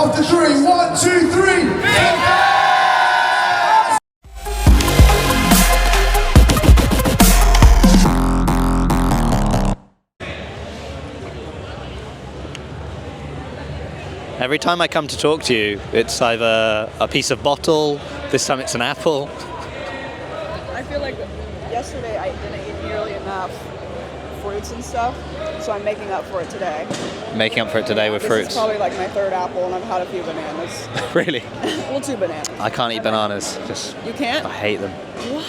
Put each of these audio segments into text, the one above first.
After three, 1, 2, 3. Every time I come to talk to you, it's either a piece of bottle, this time it's an apple. I feel like yesterday I didn't eat nearly enough fruits and stuff, so I'm making up for it today. Making up for it today with fruits. This is probably like my third apple, and I've had a few bananas. Really? Well, 2 bananas. I can't eat bananas. Just You can't? I hate them. What?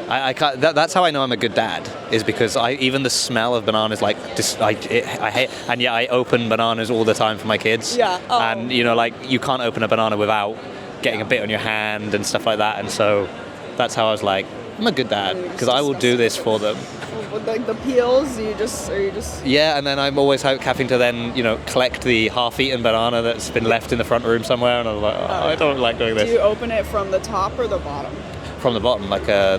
I can't. That's how I know I'm a good dad. Is because even the smell of bananas, like, I hate. And yet I open bananas all the time for my kids. Yeah. Oh. And like you can't open a banana without getting a bit on your hand and stuff like that. And so that's how I was like, I'm a good dad because I will do this for them. With like the peels, are you just? Yeah, and then I'm always having to then collect the half-eaten banana that's been left in the front room somewhere, and I was like, I don't like doing this. Do you open it from the top or the bottom? From the bottom, like a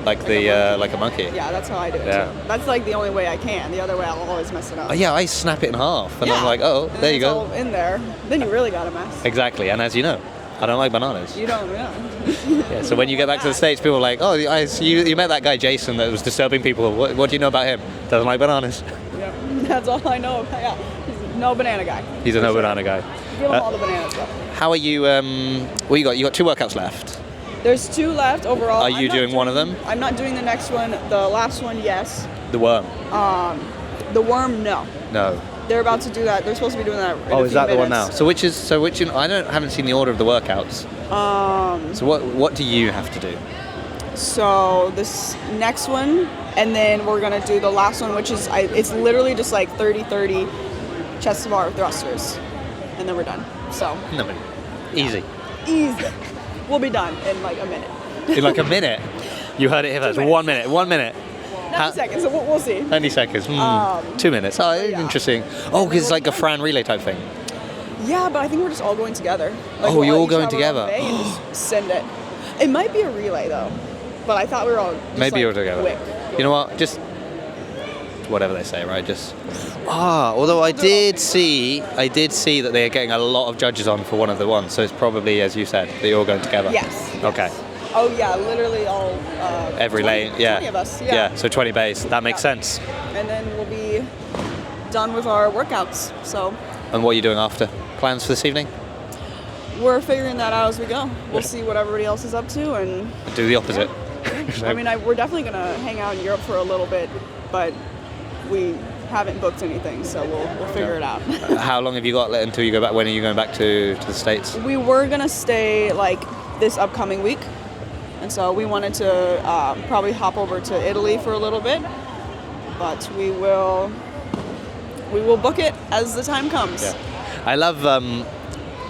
monkey. Yeah, that's how I do it. Yeah. Too. That's like the only way I can. The other way I'll always mess it up. Yeah, I snap it in half, and I'm like, and there you go. It's all in there. Then you really got a mess. Exactly, and as you know, I don't like bananas. You don't, yeah. Yeah, so when you get back to the States, people are like, you met that guy Jason that was disturbing people. What do you know about him? Doesn't like bananas. Yeah, that's all I know about. Yeah, he's no banana guy. He's a no banana guy. Give him all the bananas though. How are you? What you got? You got 2 workouts left. There's 2 left overall. Are you doing one of them? I'm not doing the next one. The last one, yes. The worm. The worm, no. No. They're about to do that. They're supposed to be doing that. Is that the one now? So which? I haven't seen the order of the workouts. So what do you have to do? So this next one, and then we're gonna do the last one, which is it's literally just like 30-30 chest to bar thrusters, and then we're done. So. No, easy. Easy. We'll be done in like a minute. In like a minute? You heard it here first. 1 minute. 1 minute. 90 seconds, so we'll see. 90 seconds. 2 minutes. Oh, yeah. Interesting. Oh, because it's like a Fran relay type thing. Yeah, but I think we're just all going together. Like, you're all each going have our together. own bay and just send it. It might be a relay though, but I thought we were all just Maybe you're together. quick. You know what? Just whatever they say, right? Just although I did see that they are getting a lot of judges on for one of the ones, so it's probably, as you said, that you're all going together. Yes. Okay. Oh yeah, literally all. Every 20, lane, yeah. 20 of us. Yeah. So 20 bays. That makes sense. And then we'll be done with our workouts. So. And what are you doing after? Plans for this evening? We're figuring that out as we go. We'll see what everybody else is up to and. Do the opposite. I mean, we're definitely gonna hang out in Europe for a little bit, but we haven't booked anything, so we'll figure it out. How long have you got until you go back? When are you going back to the States? We were gonna stay like this upcoming week, and so we wanted to probably hop over to Italy for a little bit, but we will book it as the time comes. Yeah. I love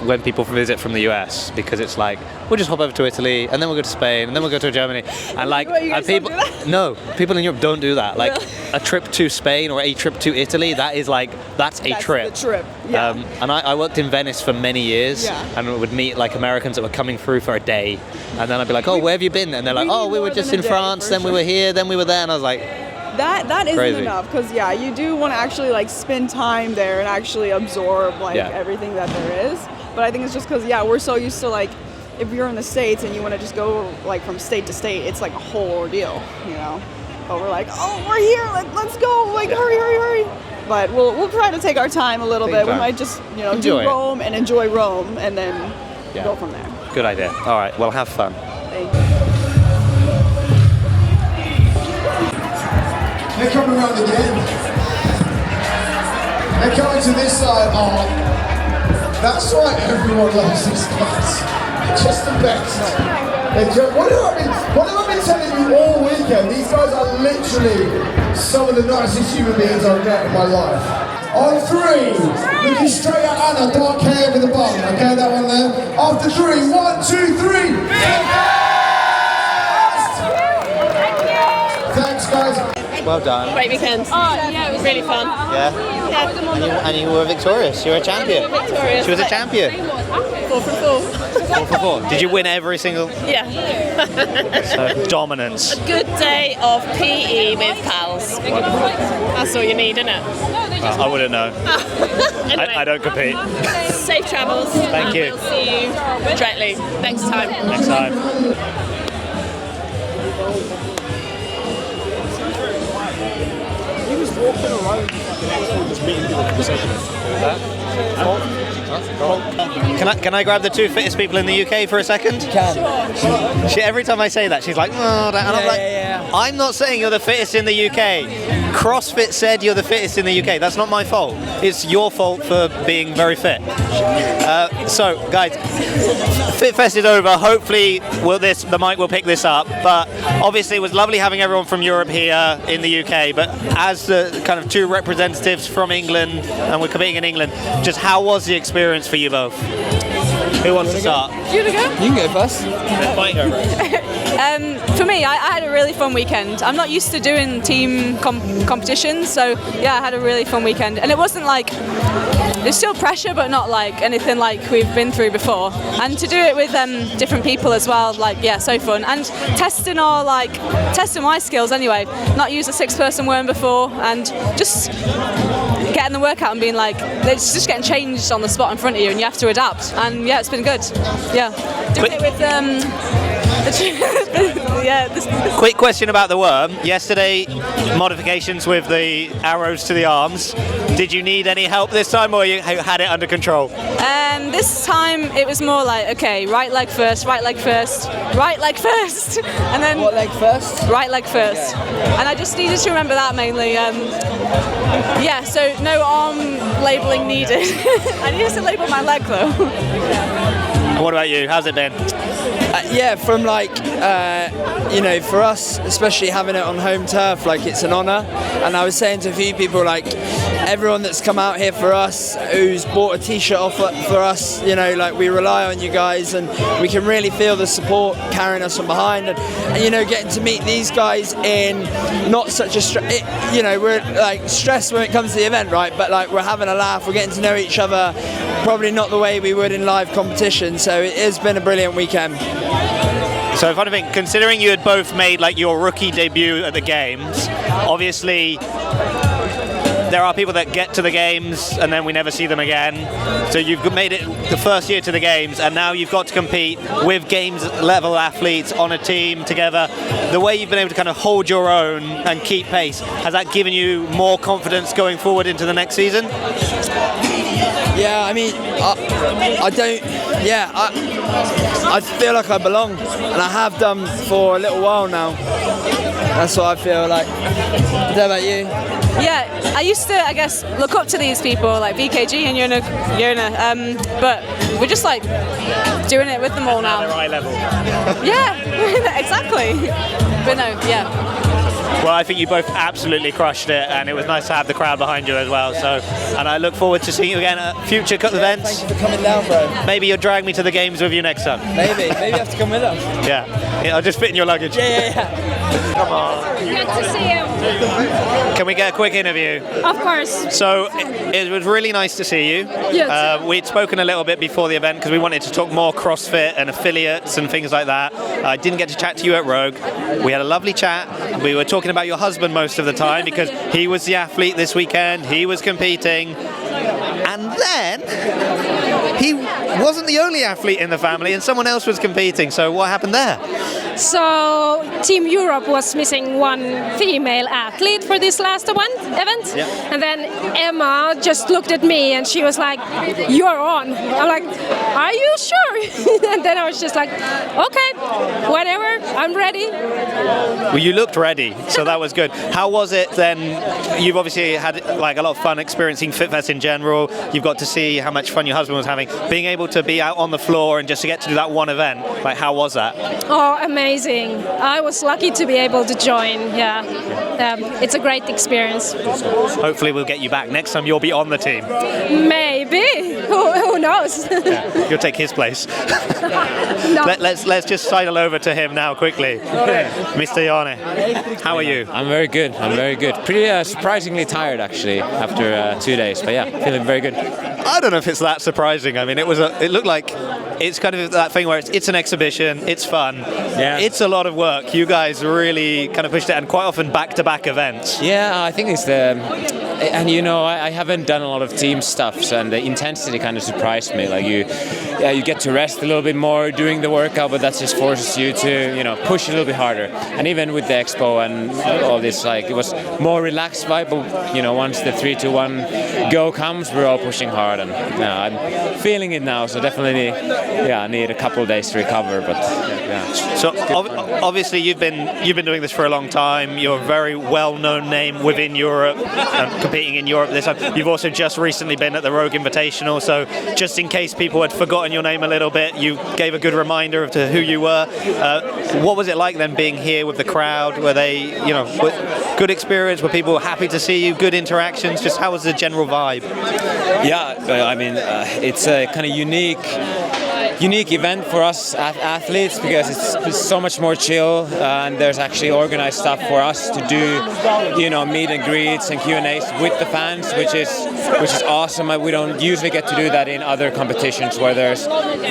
when people visit from the US, because it's like, we'll just hop over to Italy and then we'll go to Spain and then we'll go to Germany, and like people in Europe don't do that. Like really? A trip to Spain or a trip to Italy, that's a trip. The trip. Yeah. And I worked in Venice for many years, yeah. and would meet like Americans that were coming through for a day, and then I'd be like, where have you been? And they're like, we were just in France, then we were here, then we were there, and I was like, that isn't crazy. enough, because you do want to actually like spend time there and actually absorb like everything that there is. But I think it's just because we're so used to, like, if you're in the States and you want to just go like from state to state, it's like a whole ordeal, But we're like, we're here, let's go, like hurry. But we'll try to take our time a little bit. We might just do Rome and enjoy Rome, and then go from there. Good idea. All right, well, have fun. Thank you. They're coming around again. They're coming to this side. That's right, everyone loves these guys. They're just the best. What have I been telling you all weekend? These guys are literally some of the nicest human beings I've met in my life. On 3, looking straight at Anna, dark hair with a bun. Okay, that one there. After 3, 1, 2, 3. Thanks, guys. Well done. Great weekend. Oh, yeah, it was really fun. Yeah? Yeah. And you were victorious. You were a champion. Victorious. She was a champion. 4 from 4. 4 for 4. Did you win every single? Yeah. So, dominance. Good day of PE with pals. That's all you need, isn't it? I wouldn't know. Anyway, I don't compete. safe travels. Thank you. We'll see you directly next time. Next time. He was walking around just meeting people for Can I grab the 2 fittest people in the UK for a second? Can. Every time I say that, she's like, oh, and I'm like, I'm not saying you're the fittest in the UK. CrossFit said you're the fittest in the UK. That's not my fault. It's your fault for being very fit. So, guys, FitFest is over. Hopefully, the mic will pick this up. But obviously, it was lovely having everyone from Europe here in the UK. But as the kind of 2 representatives from England, and we're competing in England, just how was the experience for you both? Who wants to start? You want to go? You can go first. For me, I had a really fun weekend. I'm not used to doing team competitions, so yeah, I had a really fun weekend. And it wasn't like, there's still pressure, but not like anything like we've been through before. And to do it with different people as well, like, yeah, so fun. And testing my skills anyway. Not used a 6-person worm before, and just getting the workout and being like, it's just getting changed on the spot in front of you, and you have to adapt. And yeah, it's been good. Yeah, doing it with Quick question about the worm. Yesterday, modifications with the arrows to the arms. Did you need any help this time, or you had it under control? This time it was more like, okay, right leg first, right leg first, right leg first, and then What leg first? right leg first. Okay. And I just needed to remember that mainly. Yeah, so no arm labelling needed. I needed to label my leg though. And what about you? How's it been? Yeah, from for us, especially having it on home turf, like it's an honour. And I was saying to a few people, like everyone that's come out here for us, who's bought a t-shirt off for us, we rely on you guys, and we can really feel the support carrying us from behind. And getting to meet these guys in not such a we're like stressed when it comes to the event, right? But like we're having a laugh, we're getting to know each other, probably not the way we would in live competition. So it has been a brilliant weekend. So funny thing, considering you had both made like your rookie debut at the games, obviously there are people that get to the games and then we never see them again. So you've made it the first year to the games, and now you've got to compete with games level athletes on a team together. The way you've been able to kind of hold your own and keep pace, has that given you more confidence going forward into the next season? Yeah, I mean, I feel like I belong, and I have done for a little while now. That's what I feel like. What about you? Yeah, I used to, I guess, look up to these people like VKG and Yona, but we're just like doing it with them all now. They're eye level. Yeah, exactly. But no, yeah. Well, I think you both absolutely crushed it, and it was nice to have the crowd behind you as well. So, and I look forward to seeing you again at future events. Thank you for coming down, bro. Maybe you'll drag me to the games with you next time. Maybe you have to come with us. Yeah, I'll just fit in your luggage. Yeah. Come on. Good to see you. Can we get a quick interview? Of course. So it was really nice to see you. Yes. We'd spoken a little bit before the event because we wanted to talk more CrossFit and affiliates and things like that. I didn't get to chat to you at Rogue. We had a lovely chat. We were talking about your husband most of the time because he was the athlete this weekend. He was competing. And then he wasn't the only athlete in the family, and someone else was competing. So what happened there? So Team Europe was missing one female athlete for this last event. Yeah. And then Emma just looked at me and she was like, "You're on." I'm like, "Are you sure?" And then I was just like, "Okay, whatever, I'm ready." Well, you looked ready, so that was good. How was it then? You've obviously had like a lot of fun experiencing FitFest in general. You've got to see how much fun your husband was having. Being able to be out on the floor and just to get to do that one event, like how was that? Oh, amazing. I was lucky to be able to join. Yeah. It's a great experience. Hopefully we'll get you back. Next time you'll be on the team. Maybe. Who knows? You'll take his place. No. Let's just sidle over to him now quickly. Mr. Yone, how are you? I'm very good. Pretty surprisingly tired actually after 2 days, but yeah, feeling very good. I don't know if it's that surprising. I mean, it looked like it's kind of that thing where it's an exhibition, it's fun, it's a lot of work. You guys really kind of pushed it, and quite often back-to-back events. Yeah, I think it's and I haven't done a lot of team stuff, and the intensity kind of surprised me. Like you get to rest a little bit more during the workout, but that just forces you to push a little bit harder. And even with the expo and all this, like it was more relaxed vibe. But once the 3, 2, 1 go comes, we're all pushing hard, and I'm feeling it now. So definitely, I need a couple of days to recover. But So obviously you've been doing this for a long time. You're a very well-known name within Europe, competing in Europe this time. You've also just recently been at the Rogue Invitational. So just in case people had forgotten your name a little bit, you gave a good reminder of to who you were. What was it like then being here with the crowd? Were they, good experience? Were people happy to see you? Good interactions? Just how was the general vibe? Yeah, I mean, it's a kind of unique event for us athletes because it's so much more chill, and there's actually organized stuff for us to do, meet and greets and Q&As with the fans, which is awesome. We don't usually get to do that in other competitions where there's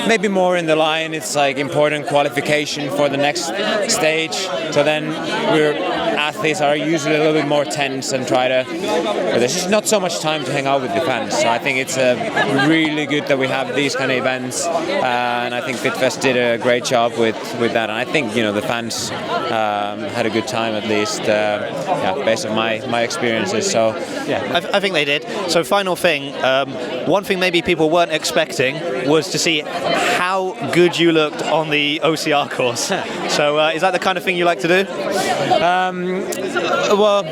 maybe more in the line. It's like important qualification for the next stage. So then athletes are usually a little bit more tense and there's just not so much time to hang out with the fans. So I think it's really good that we have these kind of events. And I think FitFest did a great job with that, and I think the fans had a good time, at least based on my experiences. So I think they did. So final thing, one thing maybe people weren't expecting was to see how good you looked on the OCR course. So is that the kind of thing you like to do? Well,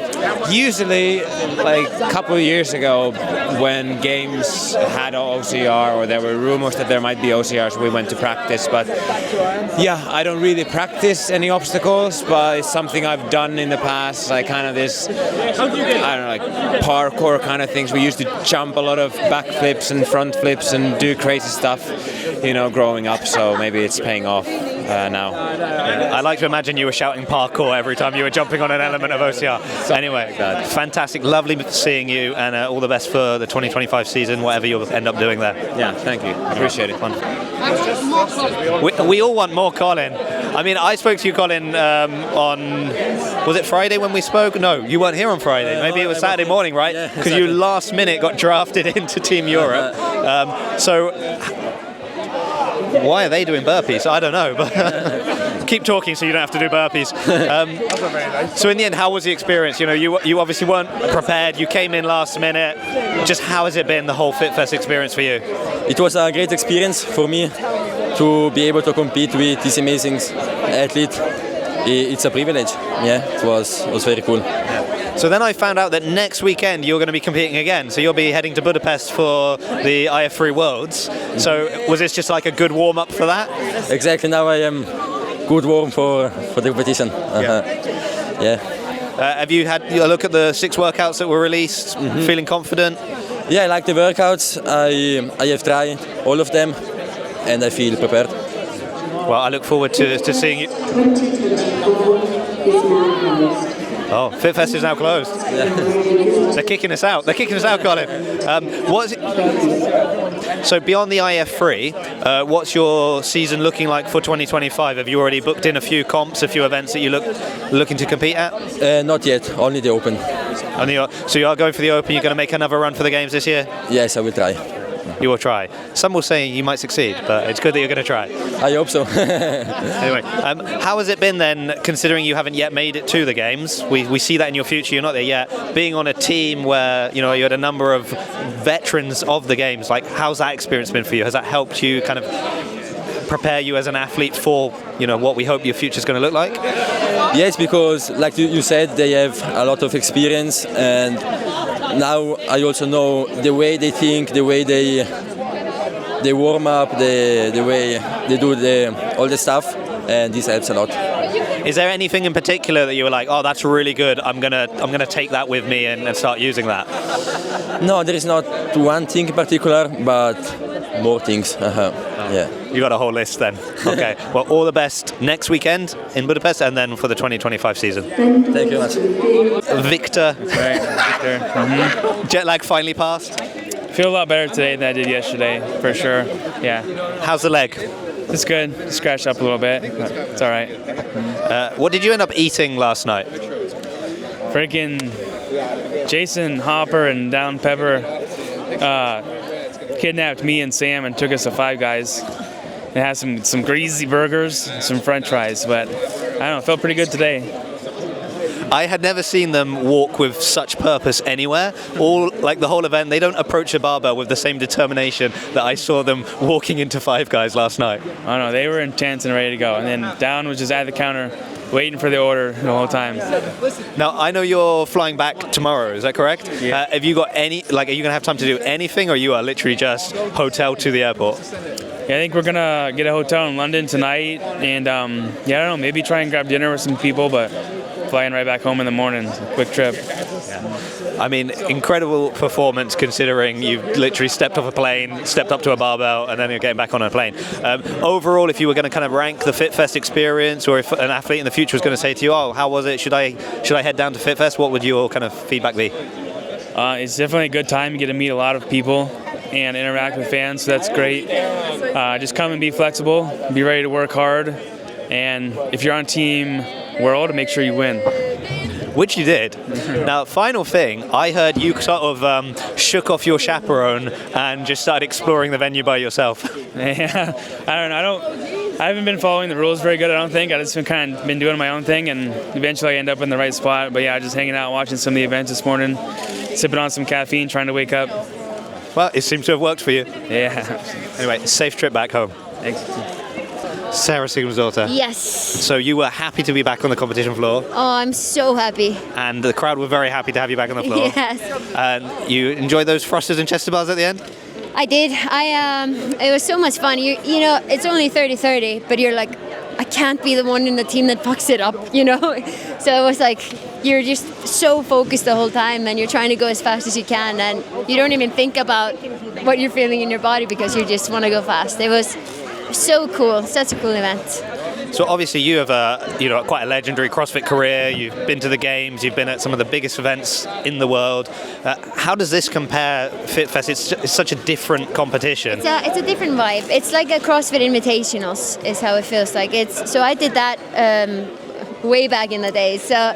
usually, like a couple of years ago, when games had OCR or there were rumors that there might be OCRs, we went to practice. But I don't really practice any obstacles, but it's something I've done in the past, like kind of this, like parkour kind of things. We used to jump a lot of backflips and front flips and do crazy stuff, growing up. So maybe it's paying off now. I like to imagine you were shouting parkour every time you were jumping on an element of OCR. Anyway, fantastic, lovely seeing you, and all the best for the 2025 season, whatever you'll end up doing there. Yeah, thank you. I appreciate it. We all want more Colin. I mean, I spoke to you, Colin, on, was it Friday when we spoke? No, you weren't here on Friday. Maybe it was Saturday morning, right? Because you last minute got drafted into Team Europe. So why are they doing burpees? I don't know, but keep talking so you don't have to do burpees. So in the end, how was the experience? You obviously weren't prepared. You came in last minute. Just how has it been, the whole FitFest experience for you? It was a great experience for me to be able to compete with this amazing athlete. It's a privilege. Yeah, it was very cool. Yeah. So then I found out that next weekend you're going to be competing again. So you'll be heading to Budapest for the IF3 Worlds. So was this just like a good warm-up for that? Exactly. Now I am good warm for the competition. Have you had a look at the 6 workouts that were released? Feeling confident? Yeah, I like the workouts. I have tried all of them, and I feel prepared. Well, I look forward to seeing you. Oh, FitFest is now closed. They're kicking us out. Colin. So beyond the IF3, what's your season looking like for 2025? Have you already booked in a few comps, a few events that you looking to compete at? Not yet, only the Open. So you are going for the Open, you're going to make another run for the Games this year? Yes, I will try. You will try. Some will say you might succeed, but it's good that you're going to try. I hope so. Anyway, how has it been then, considering you haven't yet made it to the Games? We see that in your future, you're not there yet. Being on a team where you had a number of veterans of the Games, like how's that experience been for you? Has that helped you kind of prepare you as an athlete for what we hope your future is going to look like? Yes, because like you said, they have a lot of experience, and now I also know the way they think, the way they warm up, the way they do all the stuff, and this helps a lot. Is there anything in particular that you were like, oh, that's really good, I'm gonna take that with me and start using that? No, there is not one thing in particular, but more things. Yeah. You got a whole list then. Okay. Well, all the best next weekend in Budapest and then for the 2025 season. Thank you very much. Victor. Right, Victor. Jet lag finally passed. Feel a lot better today than I did yesterday, for sure. Yeah. How's the leg? It's good. Scratched up a little bit, but it's all right. What did you end up eating last night? Freaking Jason Hopper and Down Pepper kidnapped me and Sam and took us to Five Guys. It has some greasy burgers, some French fries, but I don't know, it felt pretty good today. I had never seen them walk with such purpose anywhere. All like the whole event, they don't approach a barbell with the same determination that I saw them walking into Five Guys last night. I don't know, they were intense and ready to go. And then Down was just at the counter waiting for the order the whole time. Now, I know you're flying back tomorrow, is that correct? Yeah. Have you got any, like, are you going to have time to do anything, or you are literally just hotel to the airport? Yeah, I think we're going to get a hotel in London tonight. And, yeah, I don't know, maybe try and grab dinner with some people, but flying right back home in the morning. Quick trip. Yeah. I mean, incredible performance considering you've literally stepped off a plane, stepped up to a barbell, and then you're getting back on a plane. Overall, if you were going to kind of rank the FitFest experience, or if an athlete in the future was going to say to you, oh, how was it? Should I head down to FitFest? What would your kind of feedback be? It's definitely a good time. You get to meet a lot of people and interact with fans, so that's great. Just come and be flexible, be ready to work hard, and if you're on Team World, make sure you win. Which you did. Now, final thing, I heard you sort of shook off your chaperone and just started exploring the venue by yourself. Yeah, I haven't been following the rules very good, I don't think. I just been doing my own thing, and eventually I end up in the right spot. But yeah, just hanging out, watching some of the events this morning, sipping on some caffeine, trying to wake up. Well, it seems to have worked for you. Yeah. Anyway, safe trip back home. Thanks. Sarah Sigmundsdóttir. Yes. So you were happy to be back on the competition floor. Oh, I'm so happy. And the crowd were very happy to have you back on the floor. Yes. And you enjoyed those thrusters and chest bars at the end? I did. It was so much fun. You know, it's only 30-30, but you're like, I can't be the one in the team that fucks it up, you know? So it was like, you're just so focused the whole time, and you're trying to go as fast as you can, and you don't even think about what you're feeling in your body because you just want to go fast. It was so cool, such a cool event. So obviously you have quite a legendary CrossFit career. You've been to the games. You've been at some of the biggest events in the world. How does this compare FitFest? It's such a different competition. It's a different vibe. It's like a CrossFit Invitationals is how it feels like. So I did that way back in the day. So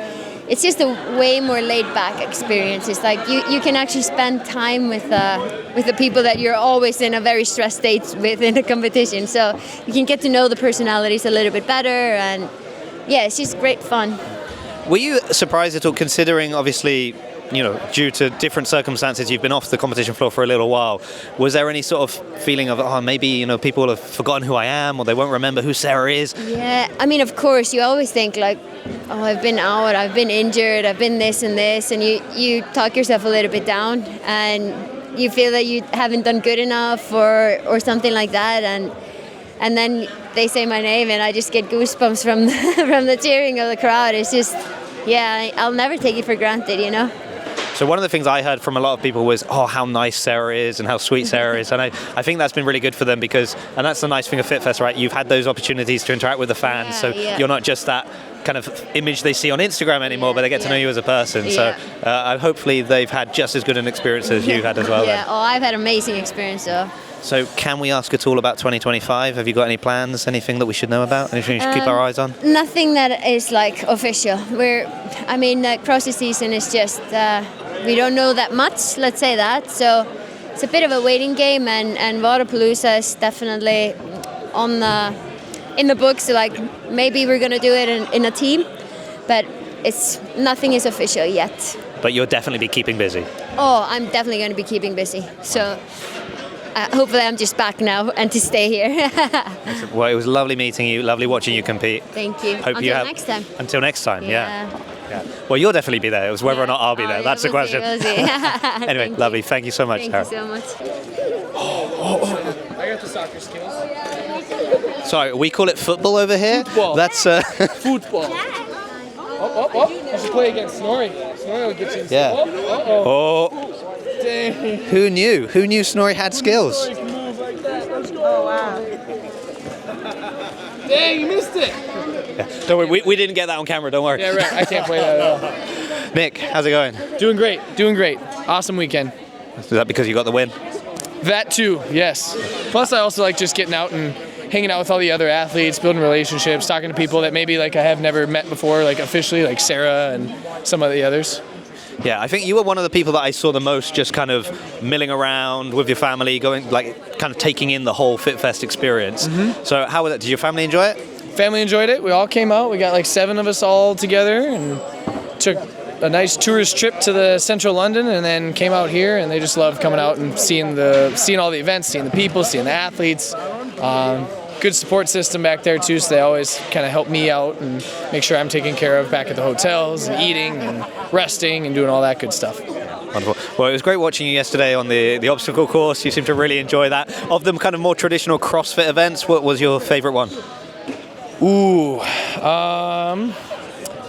it's just a way more laid-back experience. It's like you can actually spend time with the people that you're always in a very stressed state with in a competition. So you can get to know the personalities a little bit better, and yeah, it's just great fun. Were you surprised at all, considering obviously, you know, due to different circumstances, you've been off the competition floor for a little while? Was there any sort of feeling of, oh, maybe, you know, people have forgotten who I am, or they won't remember who Sarah is? Yeah, I mean, of course, you always think like, oh, I've been out, I've been injured, I've been this and this, and you talk yourself a little bit down, and you feel that you haven't done good enough or something like that, and then they say my name, and I just get goosebumps from the cheering of the crowd. It's just, yeah, I'll never take it for granted, you know. So one of the things I heard from a lot of people was, oh, how nice Sarah is and how sweet Sarah is. And I think that's been really good for them because, and that's the nice thing of FitFest, right? You've had those opportunities to interact with the fans. You're not just that kind of image they see on Instagram anymore, but they get to know you as a person. So hopefully they've had just as good an experience as you've had as well. Yeah, I've had an amazing experience though. So can we ask at all about 2025? Have you got any plans, anything that we should know about, anything we should keep our eyes on? Nothing that is like official. CrossFit season is just, we don't know that much, let's say that. So it's a bit of a waiting game, and Waterpalooza is definitely in the books. So like maybe we're gonna do it in a team, but nothing is official yet. But you'll definitely be keeping busy. Oh, I'm definitely going to be keeping busy. So hopefully I'm just back now and to stay here. Well, it was lovely meeting you, lovely watching you compete. Thank you. Next time. Until next time, yeah. Well, you'll definitely be there. It was whether or not I'll be there. That's the question. We'll see. Anyway, lovely. Thank you so much, Sarah. Thank you so much. I got the soccer skills. Sorry, we call it football over here? Football. That's Football. I should play against Snorri. Snorri will get you. Yeah. Oh. Dang. Who knew? Who knew Snorri had skills? Snorri can move like that. Oh wow. Dang, you missed it. Yeah. Don't worry, we didn't get that on camera. Don't worry. Yeah, right. I can't play that at all. Nick, how's it going? Doing great. Doing great. Awesome weekend. Is that because you got the win? That too, yes. Plus, I also like just getting out and hanging out with all the other athletes, building relationships, talking to people that maybe like I have never met before, like officially, like Sarah and some of the others. Yeah, I think you were one of the people that I saw the most just kind of milling around with your family, going like kind of taking in the whole FitFest experience. Mm-hmm. So how was it? Did your family enjoy it? Family enjoyed it. We all came out. We got like 7 of us all together and took a nice tourist trip to the central London and then came out here, and they just loved coming out and seeing all the events, seeing the people, seeing the athletes. Good support system back there too, so they always kind of help me out and make sure I'm taken care of back at the hotels and eating and resting and doing all that good stuff. Wonderful. Well, it was great watching you yesterday on the obstacle course. You seem to really enjoy that. Of the kind of more traditional CrossFit events, what was your favorite one? Ooh, I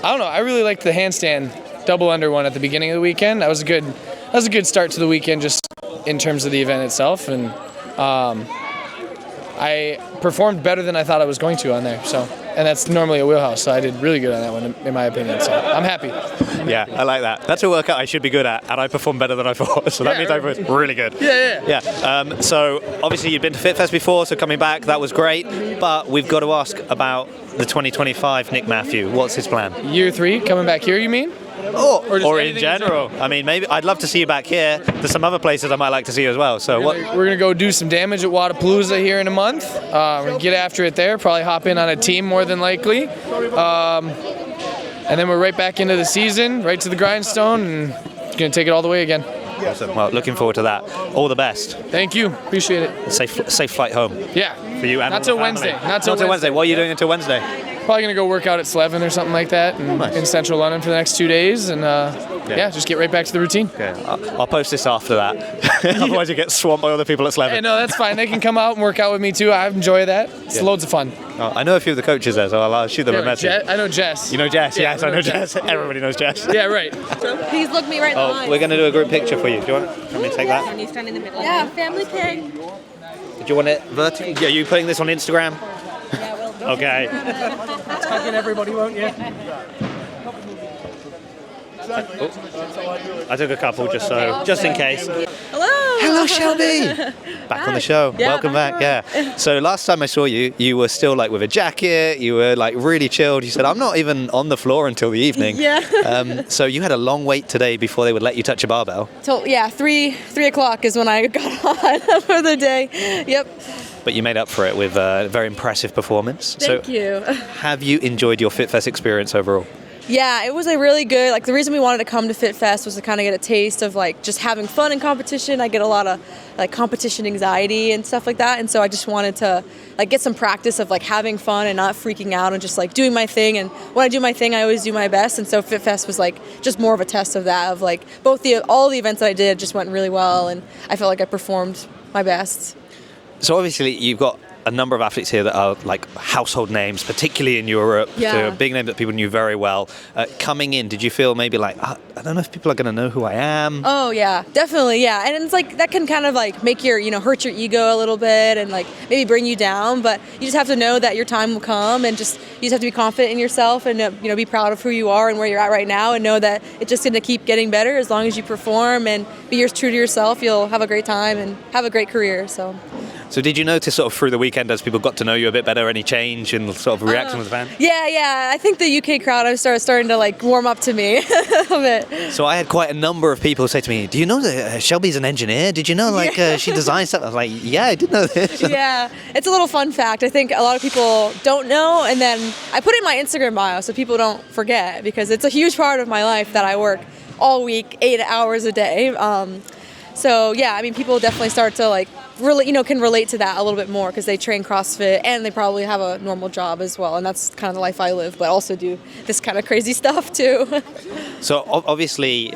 don't know. I really liked the handstand double under one at the beginning of the weekend. That was a good start to the weekend, just in terms of the event itself, and I performed better than I thought I was going to on there. So, and that's normally a wheelhouse, so I did really good on that one, in my opinion. So I'm happy. Yeah, I like that. That's a workout I should be good at, and I performed better than I thought. So that means I was really good. Yeah. So obviously you've been to FitFest before, so coming back, that was great. But we've got to ask about the 2025 Nick Matthew. What's his plan? Year 3, coming back here, you mean? Or in general. I mean, maybe I'd love to see you back here. There's some other places I might like to see you as well. So we're gonna go do some damage at Wadapalooza here in a month. We're gonna get after it there. Probably hop in on a team more than likely. And then we're right back into the season, right to the grindstone, and gonna take it all the way again. Awesome. Well, looking forward to that. All the best. Thank you. Appreciate it. Safe flight home. Yeah. For you and not till Wednesday. Not till Wednesday. What are you doing until Wednesday? Probably gonna go work out at Slevin or something like that in central London for the next 2 days, and just get right back to the routine. Okay. I'll post this after that. Otherwise you get swamped by other people at Slevin. Hey, no, that's fine. They can come out and work out with me too. I enjoy that. It's loads of fun. Oh, I know a few of the coaches there, so I'll shoot them a message. I know Jess. You know Jess? Yeah, Yes, I know Jess. Everybody knows Jess. Yeah, right. Please look me right in the eye. We're going to do a group picture for you. Do you want me to take that? And you stand in the middle. Yeah, family pic. Do you want it vertical? Yeah, you putting this on Instagram? Yeah, we'll do. Okay. Tagging everybody, won't you? I took a couple just in case. Hello, Shelby. Back on the show. Yeah, Welcome back. Yeah. So last time I saw you, you were still like with a jacket. You were like really chilled. You said, "I'm not even on the floor until the evening." Yeah. So you had a long wait today before they would let you touch a barbell. Till 3 o'clock is when I got on for the day. Yep. But you made up for it with a very impressive performance. Thank you. Have you enjoyed your FitFest experience overall? Yeah, it was a really good, the reason we wanted to come to FitFest was to kind of get a taste of just having fun in competition. I get a lot of competition anxiety and stuff like that, and so I just wanted to get some practice of having fun and not freaking out and just doing my thing. And when I do my thing, I always do my best, and so FitFest was just more of a test of that, of all the events that I did just went really well, and I felt like I performed my best. So obviously you've got a number of athletes here that are household names, particularly in Europe. Yeah. So a big name that people knew very well. Coming in, did you feel maybe I don't know if people are going to know who I am? Oh yeah, definitely, yeah. And it's that can kind of make your, hurt your ego a little bit and maybe bring you down, but you just have to know that your time will come, and you just have to be confident in yourself and be proud of who you are and where you're at right now, and know that it's just going to keep getting better as long as you perform and be true to yourself. You'll have a great time and have a great career. So did you notice sort of through the weekend as people got to know you a bit better, any change in sort of reaction with the fans? Yeah. I think the UK crowd starting to warm up to me a bit. So I had quite a number of people say to me, "Do you know that Shelby's an engineer? Did you know she designs stuff?" I was like, "Yeah, I did know this." Yeah, it's a little fun fact. I think a lot of people don't know, and then I put it in my Instagram bio so people don't forget, because it's a huge part of my life that I work all week, 8 hours a day. So yeah, I mean, people definitely start to really, can relate to that a little bit more, because they train CrossFit and they probably have a normal job as well, and that's kind of the life I live, but also do this kind of crazy stuff too. So obviously,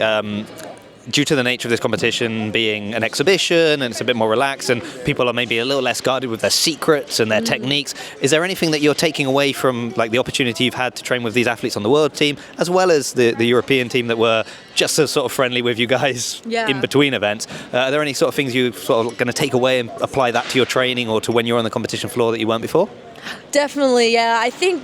due to the nature of this competition being an exhibition and it's a bit more relaxed and people are maybe a little less guarded with their secrets and their techniques, is there anything that you're taking away from like the opportunity you've had to train with these athletes on the world team as well as the European team that were just as sort of friendly with you guys in between events? Are there any sort of things you're sort of going to take away and apply that to your training or to when you're on the competition floor that you weren't before? Definitely, yeah. I think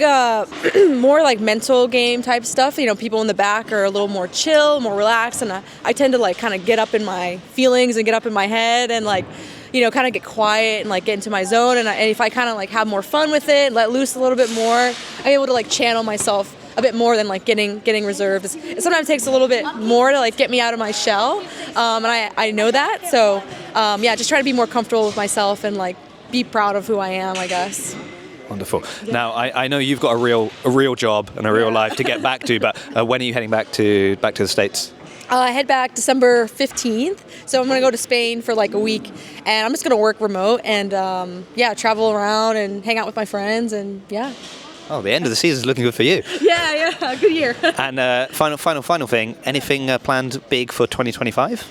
more like mental game type stuff. You know, people in the back are a little more chill, more relaxed, and I tend to like kind of get up in my feelings and get up in my head and like, you know, kind of get quiet and like get into my zone. And if I kind of like have more fun with it, let loose a little bit more, I'm able to like channel myself a bit more than like getting reserved. It sometimes takes a little bit more to like get me out of my shell, and I know that. So yeah, just try to be more comfortable with myself and like be proud of who I am, I guess. Wonderful. Now, I know you've got a real job and a real life to get back to, but when are you heading back to the States? I head back December 15th, so I'm going to go to Spain for like a week, and I'm just going to work remote and yeah, travel around and hang out with my friends, and yeah. Oh, the end of the season is looking good for you. Yeah, good year. And final thing, anything planned big for 2025?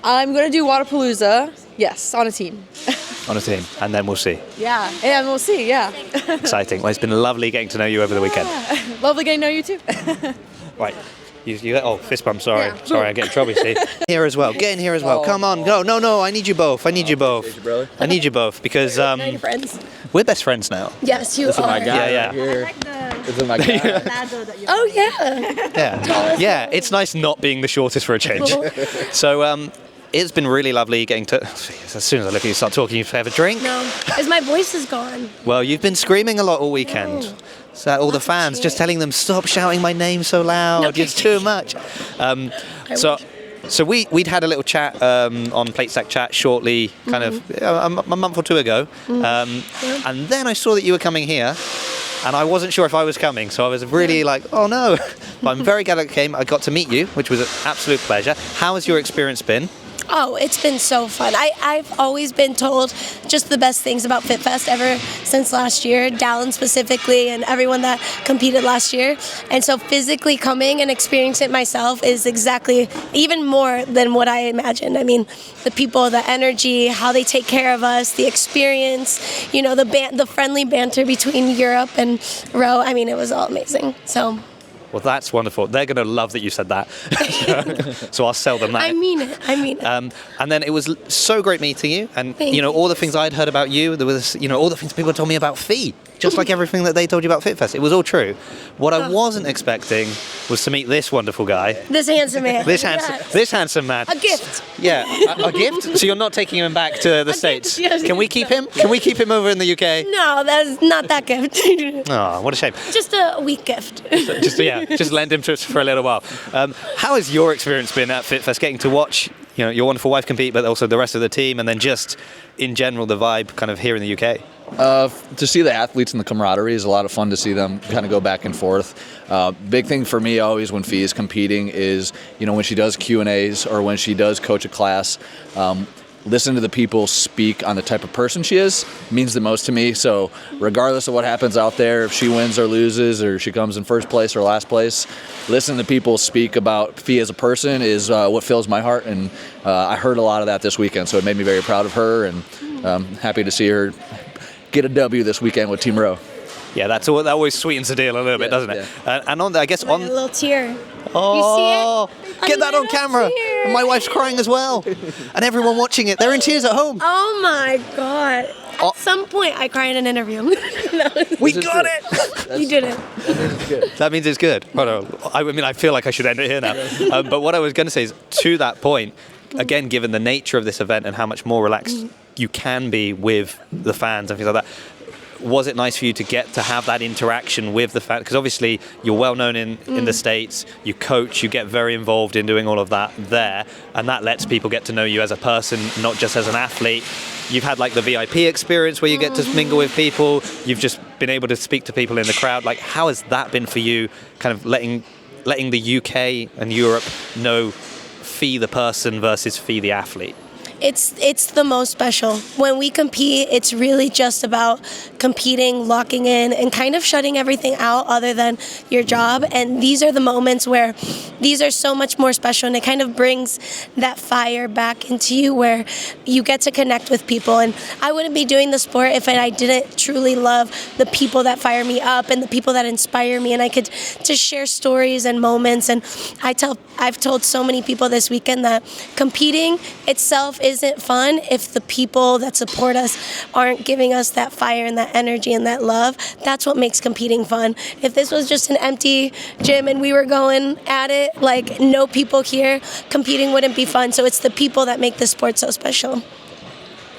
I'm going to do Wadapalooza, yes, on a team. On a team, and then we'll see. Yeah, we'll see, yeah. Exciting. Well, it's been lovely getting to know you over the weekend. Lovely getting to know you too. Right. Oh, fist bump, sorry. Yeah. Sorry, I get in trouble, see. Here as well. Get in here as well. Come on. No, I need you both. I need you both because your friends. We're best friends now. Yes, you This is my guy Yeah. right here. This is my guy. Oh yeah. Yeah, it's nice not being the shortest for a change. So, it's been really lovely getting to... As soon as I look at you, start talking, you have a drink? No, because my voice is gone. Well, you've been screaming a lot all weekend. So all the fans, just telling them, stop shouting my name so loud, it's too much. So we'd had a little chat on Plate Stack Chat shortly, kind of a month or two ago. And then I saw that you were coming here. And I wasn't sure if I was coming, so I was really like, oh no. But I'm very glad I came. I got to meet you, which was an absolute pleasure. How has your experience been? Oh, it's been so fun. I've always been told just the best things about FitFest ever since last year, Dallin specifically, and everyone that competed last year. And so physically coming and experiencing it myself is exactly even more than what I imagined. I mean, the people, the energy, how they take care of us, the experience, you know, the friendly banter between Europe and Row. I mean, it was all amazing. So. Well, that's wonderful. They're going to love that you said that. So I'll sell them that. I mean it. And then it was so great meeting you. And, you know, all the things I'd heard about you, there was, you know, all the things people told me about Fee. Just like everything that they told you about FitFest. It was all true. What I wasn't expecting was to meet this wonderful guy. This handsome man. This handsome man. A gift. Yeah, a gift? So you're not taking him back to the States? Yes. Can we keep him? Can we keep him over in the UK? No, that's not that gift. Oh, what a shame. Just a weak gift. Just lend him to us for a little while. How has your experience been at FitFest, getting to watch, you know, your wonderful wife compete, but also the rest of the team, and then just in general the vibe kind of here in the UK? To see the athletes and the camaraderie is a lot of fun to see them kind of go back and forth. Big thing for me always when Fee is competing is, you know, when she does Q&As or when she does coach a class, listen to the people speak on the type of person she is means the most to me. So regardless of what happens out there, if she wins or loses or she comes in first place or last place, listen to people speak about Fee as a person is what fills my heart. And I heard a lot of that this weekend, so it made me very proud of her and happy to see her get a W this weekend with Team Row. Yeah, that always sweetens the deal a little bit, doesn't it? And on, I guess on a little tear. Oh, you see it? Get that on camera. And my wife's crying as well. And everyone watching it, they're in tears at home. Oh my God. At some point, I cry in an interview. We got it. You did it. That means it's good. I mean, I feel like I should end it here now. But what I was going to say is, to that point, again, given the nature of this event and how much more relaxed you can be with the fans and things like that, was it nice for you to get to have that interaction with the fans? Because obviously you're well known in the States, you coach, you get very involved in doing all of that there, and that lets people get to know you as a person, not just as an athlete. You've had like the VIP experience where you get to mingle with people, you've just been able to speak to people in the crowd. Like, how has that been for you, kind of letting the UK and Europe know Fee the person versus Fee the athlete? it's the most special. When we compete, it's really just about competing, locking in, and kind of shutting everything out other than your job. And these are the moments where these are so much more special, and it kind of brings that fire back into you where you get to connect with people. And I wouldn't be doing the sport if I didn't truly love the people that fire me up and the people that inspire me, and I could just share stories and moments. And I've told so many people this weekend that competing itself isn't fun if the people that support us aren't giving us that fire and that energy and that love. That's what makes competing fun. If this was just an empty gym and we were going at it like no people here, competing wouldn't be fun. So it's the people that make the sport so special.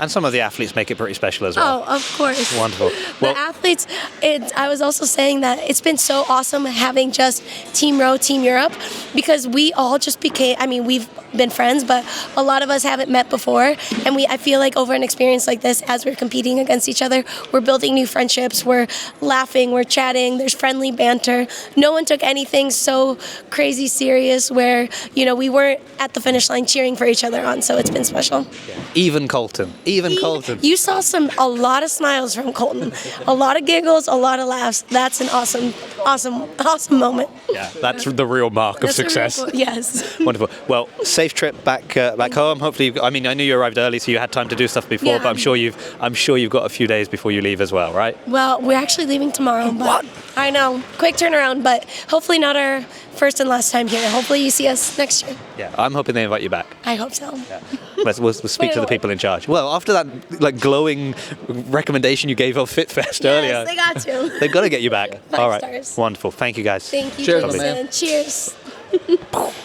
And some of the athletes make it pretty special as well. Oh, of course. Wonderful. Well, the athletes, I was also saying that it's been so awesome having just Team Row, Team Europe, because we all just became, I mean, we've been friends, but a lot of us haven't met before. And I feel like over an experience like this, as we're competing against each other, we're building new friendships, we're laughing, we're chatting, there's friendly banter. No one took anything so crazy serious where, we weren't at the finish line cheering for each other on. So it's been special. Even Colton. Colton. You saw a lot of smiles from Colton, a lot of giggles, a lot of laughs. That's an awesome moment. Yeah, that's the real mark of success. Yes. Wonderful. Well, safe trip back home. Hopefully, I knew you arrived early, so you had time to do stuff before. Yeah. But I'm sure you've got a few days before you leave as well, right? Well, we're actually leaving tomorrow. But I know, quick turnaround, but hopefully not our first and last time here. Hopefully you see us next year. Yeah, I'm hoping they invite you back. I hope so. Yeah. We'll speak to the people in charge. Well, after that glowing recommendation you gave of FitFest earlier, they got to. They've got to get you back. 5 All right, stars. Wonderful. Thank you guys. Thank you, Cheers, Jason. Cheers.